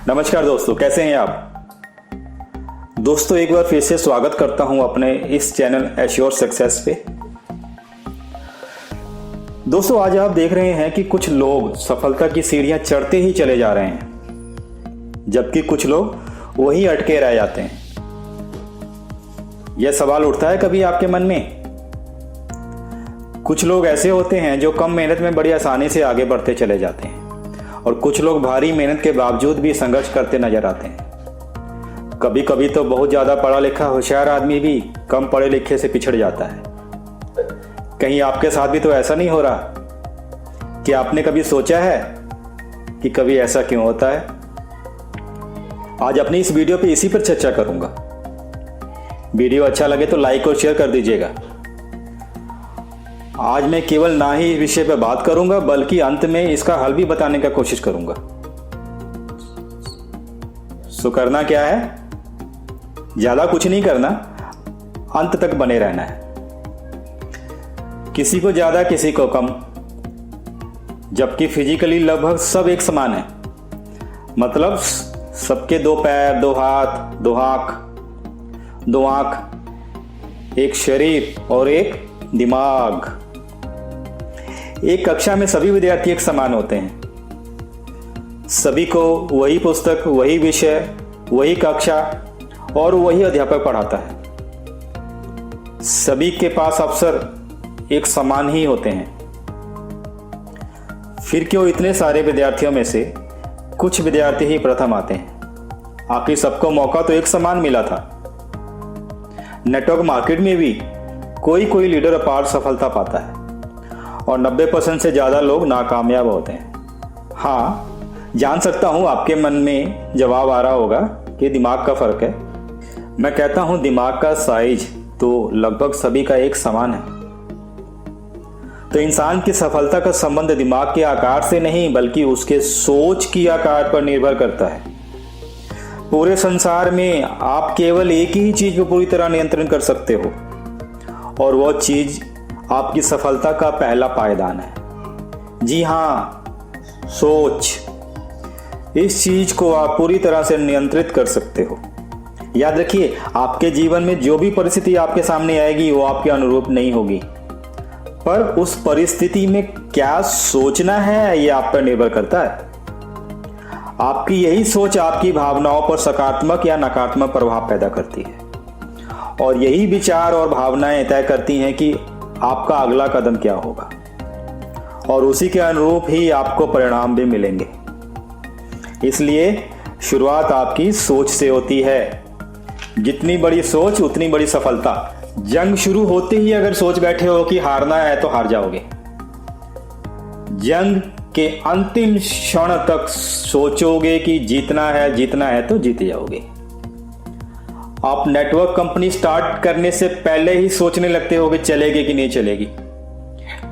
नमस्कार दोस्तों, कैसे हैं आप। दोस्तों एक बार फिर से स्वागत करता हूं अपने इस चैनल एश्योर सक्सेस पे। दोस्तों आज आप देख रहे हैं कि कुछ लोग सफलता की सीढ़ियां चढ़ते ही चले जा रहे हैं, जबकि कुछ लोग वहीं अटके रह जाते हैं। यह सवाल उठता है कभी आपके मन में। कुछ लोग ऐसे होते हैं जो कम मेहनत में बड़ी आसानी से आगे बढ़ते चले जाते हैं, और कुछ लोग भारी मेहनत के बावजूद भी संघर्ष करते नजर आते हैं। कभी कभी तो बहुत ज़्यादा पढ़ा लिखा होशियार आदमी भी कम पढ़े लिखे से पिछड़ जाता है। कहीं आपके साथ भी तो ऐसा नहीं हो रहा कि आपने कभी सोचा है कि कभी ऐसा क्यों होता है। आज अपनी इस वीडियो पे इसी पर चर्चा करूंगा। वीडियो अच्छा लगे तो लाइक और शेयर कर दीजिएगा। आज मैं केवल ना ही इस विषय पर बात करूंगा, बल्कि अंत में इसका हल भी बताने का कोशिश करूंगा। सो करना क्या है, ज्यादा कुछ नहीं करना, अंत तक बने रहना है। किसी को ज्यादा किसी को कम, जबकि फिजिकली लगभग सब एक समान है। मतलब सबके दो पैर, दो हाथ, दो आंख, एक शरीर और एक दिमाग। एक कक्षा में सभी विद्यार्थी एक समान होते हैं। सभी को वही पुस्तक, वही विषय, वही कक्षा और वही अध्यापक पढ़ाता है। सभी के पास अवसर एक समान ही होते हैं। फिर क्यों इतने सारे विद्यार्थियों में से कुछ विद्यार्थी ही प्रथम आते हैं? आखिर सबको मौका तो एक समान मिला था। नेटवर्क मार्केट में भी कोई लीडर अपार सफलता पाता है और 90% से ज्यादा लोग नाकामयाब होते हैं। हाँ, जान सकता हूं आपके मन में जवाब आ रहा होगा कि दिमाग का फर्क है। मैं कहता हूं दिमाग का साइज तो लगभग सभी का एक समान है। तो इंसान की सफलता का संबंध दिमाग के आकार से नहीं, बल्कि उसके सोच की आकार पर निर्भर करता है। पूरे संसार में आप केवल एक ही चीज को पूरी तरह नियंत्रण कर सकते हो, और वह चीज आपकी सफलता का पहला पायदान है। जी हाँ, सोच। इस चीज को आप पूरी तरह से नियंत्रित कर सकते हो। याद रखिए, आपके जीवन में जो भी परिस्थिति आपके सामने आएगी वो आपके अनुरूप नहीं होगी, पर उस परिस्थिति में क्या सोचना है ये आप पर निर्भर करता है। आपकी यही सोच आपकी भावनाओं पर सकारात्मक या नकारात्मक प्रभाव पैदा करती है, और यही विचार और भावनाएं तय करती हैं कि आपका अगला कदम क्या होगा, और उसी के अनुरूप ही आपको परिणाम भी मिलेंगे। इसलिए शुरुआत आपकी सोच से होती है। जितनी बड़ी सोच उतनी बड़ी सफलता। जंग शुरू होते ही अगर सोच बैठे हो कि हारना है तो हार जाओगे। जंग के अंतिम क्षण तक सोचोगे कि जीतना है तो जीत जाओगे। आप नेटवर्क कंपनी स्टार्ट करने से पहले ही सोचने लगते हो कि चलेगी कि नहीं चलेगी।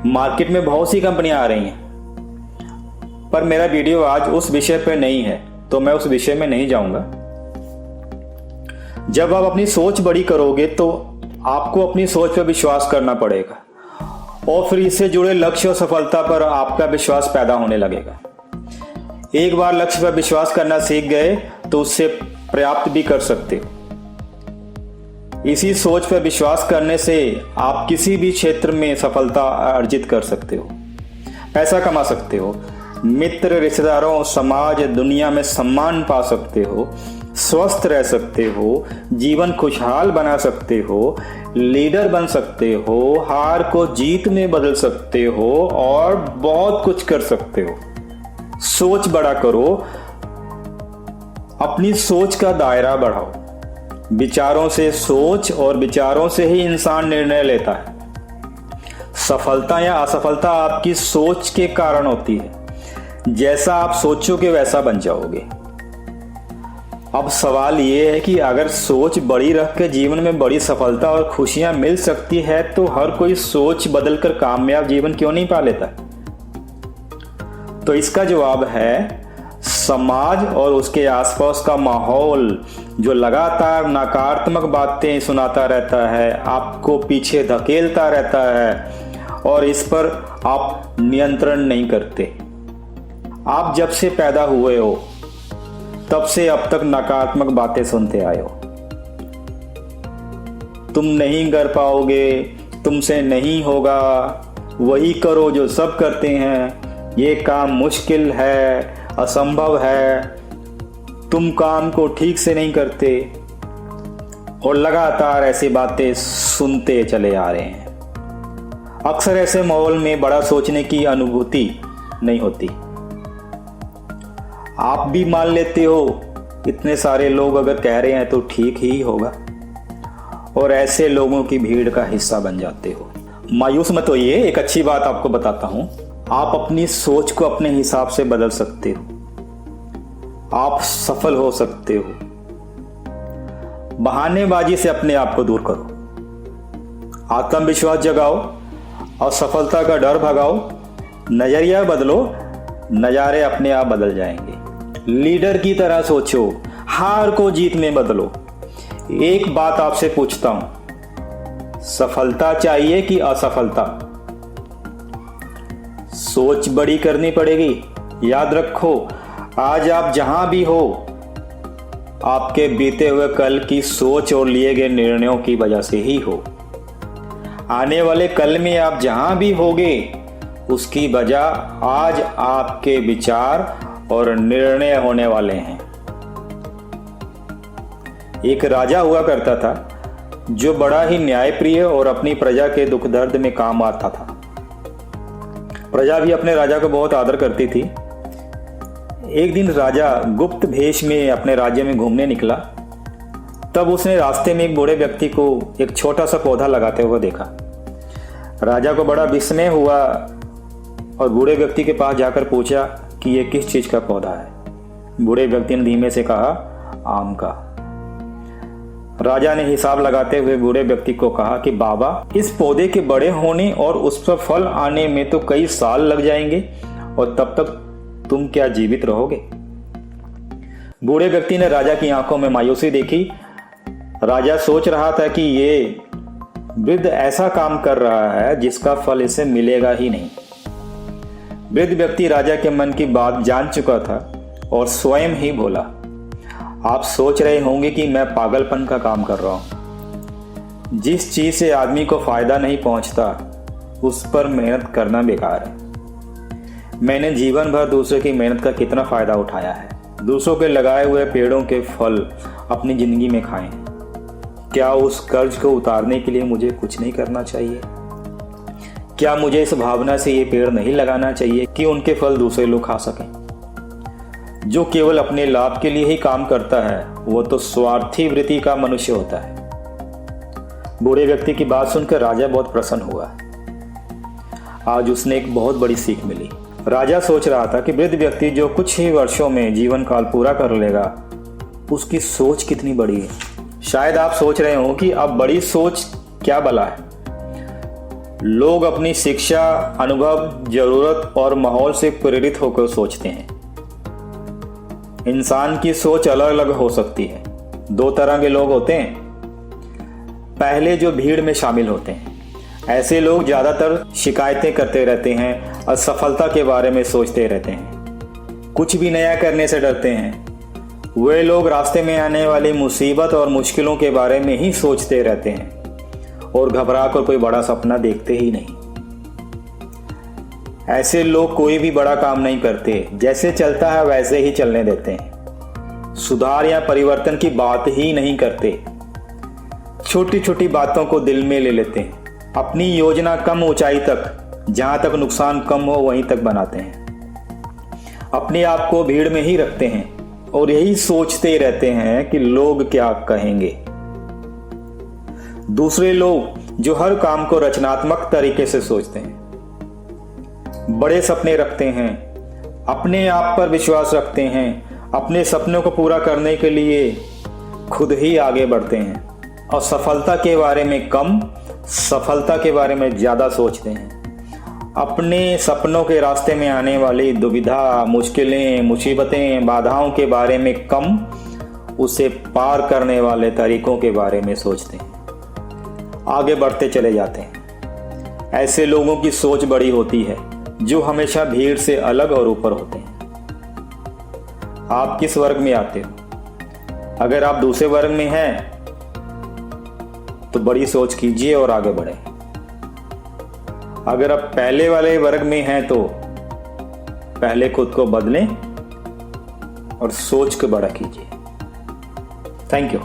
मार्केट में बहुत सी कंपनियां आ रही हैं, पर मेरा वीडियो आज उस विषय पर नहीं है, तो मैं उस विषय में नहीं जाऊंगा। जब आप अपनी सोच बड़ी करोगे तो आपको अपनी सोच पर विश्वास करना पड़ेगा, और फिर इससे जुड़े लक्ष्य और सफलता पर आपका विश्वास पैदा होने लगेगा। एक बार लक्ष्य पर विश्वास करना सीख गए तो उससे प्राप्त भी कर सकते हो। इसी सोच पर विश्वास करने से आप किसी भी क्षेत्र में सफलता अर्जित कर सकते हो, पैसा कमा सकते हो, मित्र, रिश्तेदारों, समाज, दुनिया में सम्मान पा सकते हो, स्वस्थ रह सकते हो, जीवन खुशहाल बना सकते हो, लीडर बन सकते हो, हार को जीत में बदल सकते हो, और बहुत कुछ कर सकते हो। सोच बड़ा करो, अपनी सोच का दायरा बढ़ाओ। विचारों से सोच, और विचारों से ही इंसान निर्णय लेता है। सफलता या असफलता आपकी सोच के कारण होती है। जैसा आप सोचोगे वैसा बन जाओगे। अब सवाल ये है कि अगर सोच बड़ी रख के जीवन में बड़ी सफलता और खुशियां मिल सकती है, तो हर कोई सोच बदलकर कामयाब जीवन क्यों नहीं पा लेता? तो इसका जवाब है समाज और उसके आसपास का माहौल, जो लगातार नकारात्मक बातें सुनाता रहता है, आपको पीछे धकेलता रहता है, और इस पर आप नियंत्रण नहीं करते। आप जब से पैदा हुए हो तब से अब तक नकारात्मक बातें सुनते आए हो। तुम नहीं कर पाओगे, तुमसे नहीं होगा, वही करो जो सब करते हैं, ये काम मुश्किल है, असंभव है, तुम काम को ठीक से नहीं करते, और लगातार ऐसी बातें सुनते चले आ रहे हैं। अक्सर ऐसे माहौल में बड़ा सोचने की अनुभूति नहीं होती। आप भी मान लेते हो इतने सारे लोग अगर कह रहे हैं तो ठीक ही होगा, और ऐसे लोगों की भीड़ का हिस्सा बन जाते हो। मायूस मत होइए, एक अच्छी बात आपको बताता हूं। आप अपनी सोच को अपने हिसाब से बदल सकते हो, आप सफल हो सकते हो। बहानेबाजी से अपने आप को दूर करो, आत्मविश्वास जगाओ और सफलता का डर भगाओ। नजरिया बदलो, नजारे अपने आप बदल जाएंगे। लीडर की तरह सोचो, हार को जीत में बदलो। एक बात आपसे पूछता हूं, सफलता चाहिए कि असफलता? सोच बड़ी करनी पड़ेगी। याद रखो, आज आप जहां भी हो, आपके बीते हुए कल की सोच और लिए गए निर्णयों की वजह से ही हो। आने वाले कल में आप जहां भी होगे, उसकी वजह आज आपके विचार और निर्णय होने वाले हैं। एक राजा हुआ करता था जो बड़ा ही न्यायप्रिय और अपनी प्रजा के दुख दर्द में काम आता था। प्रजा भी अपने राजा को बहुत आदर करती थी। एक दिन राजा गुप्त भेष में अपने राज्य में घूमने निकला। तब उसने रास्ते में एक बूढ़े व्यक्ति को एक छोटा सा पौधा लगाते हुए देखा। राजा को बड़ा विस्मय हुआ और बूढ़े व्यक्ति के पास जाकर पूछा कि यह किस चीज का पौधा है। बूढ़े व्यक्ति ने धीमे से कहा, आम का। राजा ने हिसाब लगाते हुए बूढ़े व्यक्ति को कहा कि बाबा, इस पौधे के बड़े होने और उस पर फल आने में तो कई साल लग जाएंगे, और तब तक तुम क्या जीवित रहोगे? बूढ़े व्यक्ति ने राजा की आंखों में मायूसी देखी। राजा सोच रहा था कि ये वृद्ध ऐसा काम कर रहा है जिसका फल इसे मिलेगा ही नहीं। वृद्ध व्यक्ति राजा के मन की बात जान चुका था और स्वयं ही बोला, आप सोच रहे होंगे कि मैं पागलपन का काम कर रहा हूं। जिस चीज से आदमी को फायदा नहीं पहुंचता, उस पर मेहनत करना बेकार है। मैंने जीवन भर दूसरों की मेहनत का कितना फायदा उठाया है। दूसरों के लगाए हुए पेड़ों के फल अपनी जिंदगी में खाएं। क्या उस कर्ज को उतारने के लिए मुझे कुछ नहीं करना चाहिए? क्या मुझे इस भावना से ये पेड़ नहीं लगाना चाहिए कि उनके फल दूसरे लोग खा सकें? जो केवल अपने लाभ के लिए ही काम करता है, वो तो स्वार्थी वृत्ति का मनुष्य होता है। बूढ़े व्यक्ति की बात सुनकर राजा बहुत प्रसन्न हुआ। आज उसने एक बहुत बड़ी सीख मिली। राजा सोच रहा था कि वृद्ध व्यक्ति जो कुछ ही वर्षों में जीवन काल पूरा कर लेगा, उसकी सोच कितनी बड़ी है। शायद आप सोच रहे हो कि अब बड़ी सोच क्या भला है। लोग अपनी शिक्षा, अनुभव, जरूरत और माहौल से प्रेरित होकर सोचते हैं। इंसान की सोच अलग अलग हो सकती है। दो तरह के लोग होते हैं। पहले जो भीड़ में शामिल होते हैं, ऐसे लोग ज्यादातर शिकायतें करते रहते हैं, असफलता के बारे में सोचते रहते हैं, कुछ भी नया करने से डरते हैं। वे लोग रास्ते में आने वाली मुसीबत और मुश्किलों के बारे में ही सोचते रहते हैं और घबरा कर कोई बड़ा सपना देखते ही नहीं। ऐसे लोग कोई भी बड़ा काम नहीं करते, जैसे चलता है वैसे ही चलने देते हैं। सुधार या परिवर्तन की बात ही नहीं करते। छोटी छोटी बातों को दिल में ले लेते हैं। अपनी योजना कम ऊंचाई तक, जहां तक नुकसान कम हो वहीं तक बनाते हैं। अपने आप को भीड़ में ही रखते हैं और यही सोचते रहते हैं कि लोग क्या कहेंगे। दूसरे लोग जो हर काम को रचनात्मक तरीके से सोचते हैं, बड़े सपने रखते हैं, अपने आप पर विश्वास रखते हैं, अपने सपनों को पूरा करने के लिए खुद ही आगे बढ़ते हैं और सफलता के बारे में कम, सफलता के बारे में ज्यादा सोचते हैं। अपने सपनों के रास्ते में आने वाली दुविधा, मुश्किलें, मुसीबतें, बाधाओं के बारे में कम, उसे पार करने वाले तरीकों के बारे में सोचते हैं। आगे बढ़ते चले जाते हैं। ऐसे लोगों की सोच बड़ी होती है जो हमेशा भीड़ से अलग और ऊपर होते हैं। आप किस वर्ग में आते हो। अगर आप दूसरे वर्ग में हैं तो बड़ी सोच कीजिए और आगे बढ़ें। अगर आप पहले वाले वर्ग में हैं तो पहले खुद को बदलें और सोच को बड़ा कीजिए। Thank you.